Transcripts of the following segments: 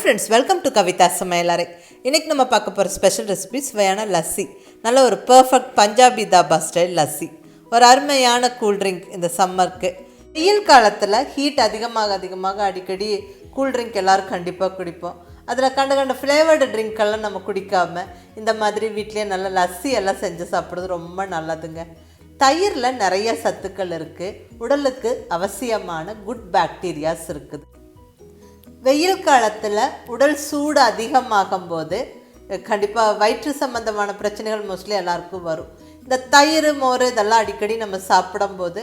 friends, welcome to Kavithasamayalarai. இன்னைக்கு நம்ம பார்க்க போற ஸ்பெஷல் ரெசிபி சுவையான லஸ்ஸி. நல்ல ஒரு பெர்ஃபெக்ட் பஞ்சாபி தாபா ஸ்டைல் லஸ்ஸி. ஒரு அருமையான கூல் ட்ரிங்க் இந்த சம்மருக்கு. வெயில் காலத்துல ஹீட் அதிகமாக அடிக்கடி கூல் ட்ரிங்க் எல்லாரும் கண்டிப்பாக குடிப்போம். அதில் கண்ட ஃப்ளேவர்டு ட்ரிங்க் எல்லாம் நம்ம குடிக்காம இந்த மாதிரி வீட்லேயே நல்ல லஸ்ஸி எல்லாம் செஞ்சு சாப்பிட்றது ரொம்ப நல்லதுங்க. தயிரில் நிறைய சத்துக்கள் இருக்குது. உடலுக்கு அவசியமான குட் பாக்டீரியாஸ் இருக்குது. வெயில் காலத்தில் உடல் சூடு அதிகமாகும் போது கண்டிப்பாக வயிற்று சம்மந்தமான பிரச்சனைகள் மோஸ்ட்லி எல்லாருக்கும் வரும். இந்த தயிர் மோர் இதெல்லாம் அடிக்கடி நம்ம சாப்பிடும்போது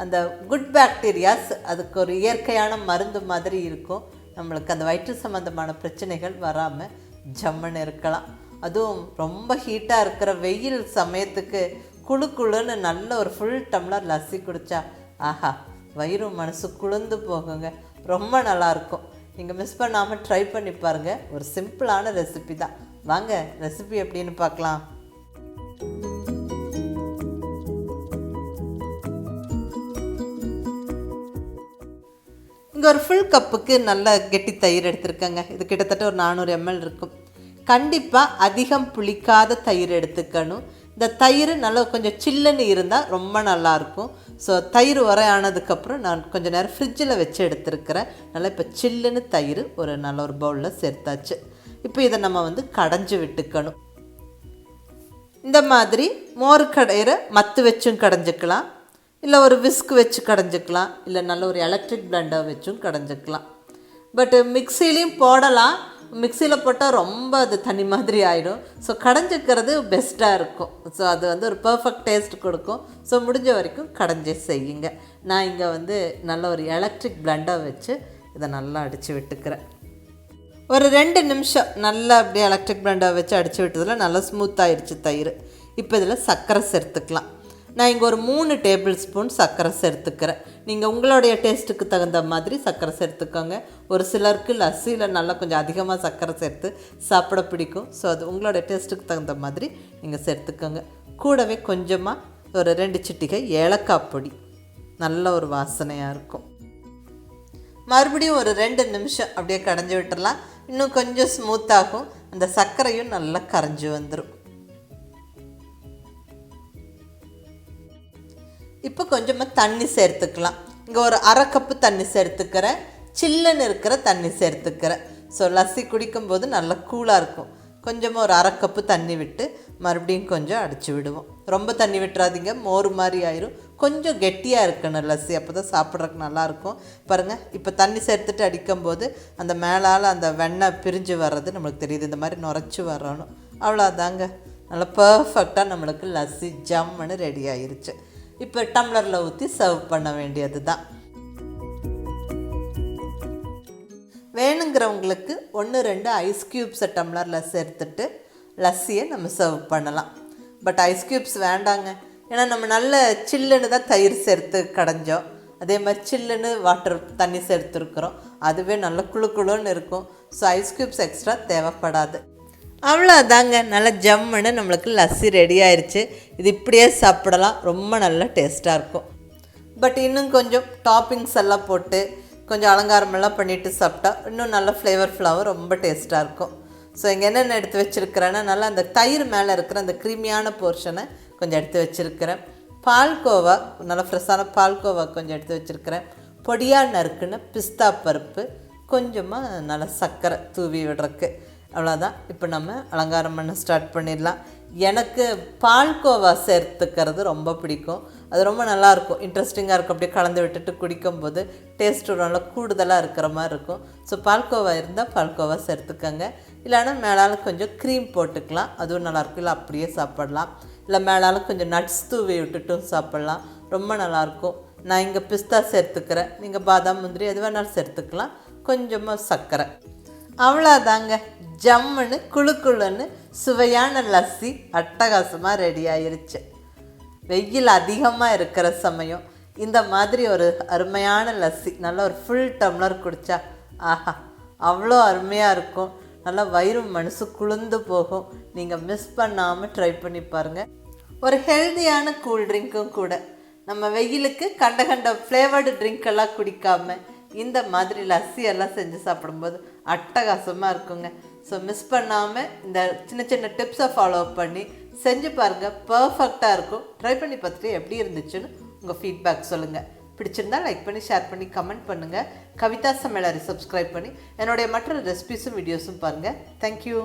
அந்த குட் பாக்டீரியாஸ் அதுக்கு ஒரு இயற்கையான மருந்து மாதிரி இருக்கும். நம்மளுக்கு அந்த வயிற்று சம்மந்தமான பிரச்சனைகள் வராமல் ஜம்முன்னு இருக்கலாம். அதுவும் ரொம்ப ஹீட்டாக இருக்கிற வெயில் சமயத்துக்கு குளுன்னு நல்ல ஒரு ஃபுல் டம்ளர் லஸ்ஸி குடித்தா ஆஹா வயிறும் மனசு குளிர்ந்து போகுங்க. ரொம்ப நல்லாயிருக்கும். நீங்கள் மிஸ் பண்ணாமல் ட்ரை பண்ணி பாருங்கள். ஒரு சிம்பிளான ரெசிபி தான். வாங்க ரெசிபி எப்படின்னு பார்க்கலாம். இங்கே ஒரு ஃபுல் கப்புக்கு நல்ல கெட்டி தயிர் எடுத்துருக்கேங்க. இது கிட்டத்தட்ட ஒரு 400 ml இருக்கும். கண்டிப்பாக அதிகம் புளிக்காத தயிர் எடுத்துக்கணும். இந்த தயிர் நல்லா கொஞ்சம் சில்லுன்னு இருந்தால் ரொம்ப நல்லாயிருக்கும். ஸோ தயிர் உரையானதுக்கப்புறம் நான் கொஞ்சம் நேரம் ஃப்ரிட்ஜில் வச்சு எடுத்துருக்கிறேன். நல்லா இப்போ சில்லுன்னு தயிர் ஒரு நல்ல ஒரு பவுலில் சேர்த்தாச்சு. இப்போ இதை நம்ம கடைஞ்சி விட்டுக்கணும். இந்த மாதிரி மோர் கடையிற மத்து வச்சும் கடைஞ்சிக்கலாம், இல்லை ஒரு விஸ்க் வச்சு கடைஞ்சிக்கலாம், இல்லை நல்ல ஒரு எலக்ட்ரிக் பிளெண்டர் வச்சும் கடைஞ்சிக்கலாம். பட்டு மிக்சிலையும் போடலாம். மிக்சியில் போட்டால் ரொம்ப அது தனி மாதிரி ஆகிடும். ஸோ கடைஞ்சிக்கிறது பெஸ்ட்டாக இருக்கும். ஸோ அது ஒரு பர்ஃபெக்ட் டேஸ்ட் கொடுக்கும். ஸோ முடிஞ்ச வரைக்கும் கடைஞ்சி செய்யுங்க. நான் இங்கே நல்ல ஒரு எலக்ட்ரிக் பிளெண்டர் வச்சு இதை நல்லா அடித்து விட்டுக்கிறேன். ஒரு 2 நிமிஷம் நல்லா அப்படியே எலக்ட்ரிக் பிளெண்டர் வச்சு அடித்து விட்டதில் நல்லா ஸ்மூத்தாகிடுச்சு தயிர். இப்போ இதில் சர்க்கரை சேர்த்துக்கலாம். நான் இங்கே ஒரு 3 டேபிள் ஸ்பூன் சர்க்கரை சேர்த்துக்கிறேன். நீங்கள் உங்களுடைய டேஸ்ட்டுக்கு தகுந்த மாதிரி சர்க்கரை சேர்த்துக்கோங்க. ஒரு சிலருக்கு லஸ்ஸியில் நல்லா கொஞ்சம் அதிகமாக சர்க்கரை சேர்த்து சாப்பிட பிடிக்கும். ஸோ அது உங்களுடைய டேஸ்ட்டுக்கு தகுந்த மாதிரி நீங்கள் சேர்த்துக்கோங்க. கூடவே கொஞ்சமாக ஒரு 2 சிட்டிகை ஏலக்காய் பொடி, நல்ல ஒரு வாசனையாக இருக்கும். மறுபடியும் ஒரு 2 நிமிஷம் அப்படியே கடைஞ்சி விட்டுடலாம். இன்னும் கொஞ்சம் ஸ்மூத்தாகும். அந்த சர்க்கரையும் நல்லா கரைஞ்சி வந்துடும். இப்போ கொஞ்சமாக தண்ணி சேர்த்துக்கலாம். இங்கே ஒரு 1/2 கப்பு தண்ணி சேர்த்துக்கிறேன். சில்லுன்னு இருக்கிற தண்ணி சேர்த்துக்கிறேன். ஸோ லஸ்ஸி குடிக்கும்போது நல்லா கூலாக இருக்கும். கொஞ்சமாக ஒரு 1/2 கப்பு தண்ணி விட்டு மறுபடியும் கொஞ்சம் அடித்து விடுவோம். ரொம்ப தண்ணி விட்டுறாதீங்க, மோர் மாதிரி ஆயிரும். கொஞ்சம் கெட்டியாக இருக்கணும் லஸ்ஸி, அப்போ தான் சாப்பிட்றதுக்கு நல்லாயிருக்கும். பாருங்கள், இப்போ தண்ணி சேர்த்துட்டு அடிக்கும்போது அந்த மேலால் அந்த வெண்ணெய் பிரிஞ்சு வர்றது நம்மளுக்கு தெரியுது. இந்த மாதிரி நுரைச்சி வரணும். அவ்வளோதாங்க, நல்லா பர்ஃபெக்டாக நம்மளுக்கு லஸ்ஸி ஜம்முன்னு ரெடி ஆயிருச்சு. இப்போ டம்ளரில் ஊற்றி சர்வ் பண்ண வேண்டியது தான். வேணுங்கிறவங்களுக்கு 1-2 ஐஸ் க்யூப்ஸை டம்ளரில் சேர்த்துட்டு லஸ்ஸியை நம்ம சர்வ் பண்ணலாம். பட் ஐஸ் க்யூப்ஸ் வேண்டாங்க. ஏன்னா நம்ம நல்ல சில்லுன்னு தான் தயிர் சேர்த்து கடைஞ்சோம். அதே மாதிரி சில்லுன்னு வாட்டர் தண்ணி சேர்த்துருக்குறோம். அதுவே நல்ல குளுன்னு இருக்கும். ஸோ ஐஸ் க்யூப்ஸ் எக்ஸ்ட்ரா தேவைப்படாது. அவ்வளோதாங்க, நல்லா ஜம்முன்னு நம்மளுக்கு லஸ்ஸி ரெடி ஆயிடுச்சு. இது இப்படியே சாப்பிடலாம், ரொம்ப நல்லா டேஸ்ட்டாக இருக்கும். பட் இன்னும் கொஞ்சம் டாப்பிங்ஸ் எல்லாம் போட்டு கொஞ்சம் அலங்காரமெல்லாம் பண்ணிவிட்டு சாப்பிட்டா இன்னும் நல்ல ஃப்ளேவர்ஃபுல்லாகவும் ரொம்ப டேஸ்ட்டாக இருக்கும். ஸோ இங்கே என்னென்ன எடுத்து வச்சுருக்கிறேன்னா, நல்லா அந்த தயிர் மேலே இருக்கிற அந்த க்ரீமியான போர்ஷனை கொஞ்சம் எடுத்து வச்சுருக்கிறேன். பால்கோவா, நல்லா ஃப்ரெஷ்ஷான பால்கோவா கொஞ்சம் எடுத்து வச்சுருக்கிறேன். பொடியாக நறுக்குன்னு பிஸ்தா பருப்பு, கொஞ்சமாக நல்லா சர்க்கரை தூவி விடுறக்கு. அவ்வளோதான். இப்போ நம்ம அலங்காரம் பண்ண ஸ்டார்ட் பண்ணிடலாம். எனக்கு பால்கோவா சேர்த்துக்கிறது ரொம்ப பிடிக்கும். அது ரொம்ப நல்லாயிருக்கும், இன்ட்ரெஸ்டிங்காக இருக்கும். அப்படியே கலந்து விட்டுட்டு குடிக்கும்போது டேஸ்ட்டு நல்லா கூடுதலாக இருக்கிற மாதிரி இருக்கும். ஸோ பால்கோவா இருந்தால் பால்கோவா சேர்த்துக்கோங்க. இல்லைன்னா மேலால் கொஞ்சம் க்ரீம் போட்டுக்கலாம், அதுவும் நல்லாயிருக்கும். இல்லை அப்படியே சாப்பிட்லாம். இல்லை மேலால் கொஞ்சம் நட்ஸ் தூவி விட்டுட்டும் சாப்பிட்லாம், ரொம்ப நல்லாயிருக்கும். நான் இங்கே பிஸ்தா சேர்த்துக்கிறேன். நீங்கள் பாதாம் முந்திரி எது வேணாலும் சேர்த்துக்கலாம். கொஞ்சமாக சர்க்கரை. அவ்வளோதாங்க, ஜம்முன்னு குளுன்னு சுவையான லஸ்ஸி அட்டகாசமாக ரெடி ஆயிருச்சு. வெயில் அதிகமாக இருக்கிற சமயம் இந்த மாதிரி ஒரு அருமையான லஸ்ஸி நல்ல ஒரு ஃபுல் டம்ளர் குடித்தா ஆஹா அவ்வளோ அருமையாக இருக்கும். நல்லா வயிறும் மனசு குளிர்ந்து போகும். நீங்கள் மிஸ் பண்ணாமல் ட்ரை பண்ணி பாருங்கள். ஒரு ஹெல்தியான கூல் ட்ரிங்க்கும் கூட. நம்ம வெயிலுக்கு கண்ட ஃப்ளேவர்டு ட்ரிங்க்கெல்லாம் குடிக்காமல் இந்த மாதிரி லஸ்ஸி எல்லாம் செஞ்சு சாப்பிடும்போது அட்டகாசமாக இருக்குங்க. ஸோ மிஸ் பண்ணாமல் இந்த சின்ன சின்ன டிப்ஸை ஃபாலோ பண்ணி செஞ்சு பாருங்கள், பர்ஃபெக்டாக இருக்கும். ட்ரை பண்ணி பார்த்துட்டு எப்படி இருந்துச்சுன்னு உங்கள் ஃபீட்பேக் சொல்லுங்கள். பிடிச்சிருந்தால் லைக் பண்ணி ஷேர் பண்ணி கமெண்ட் பண்ணுங்கள். கவிதா சமையலறை சப்ஸ்கிரைப் பண்ணி என்னுடைய மற்ற ரெசிபிஸும் வீடியோஸும் பாருங்கள். தேங்க்யூ.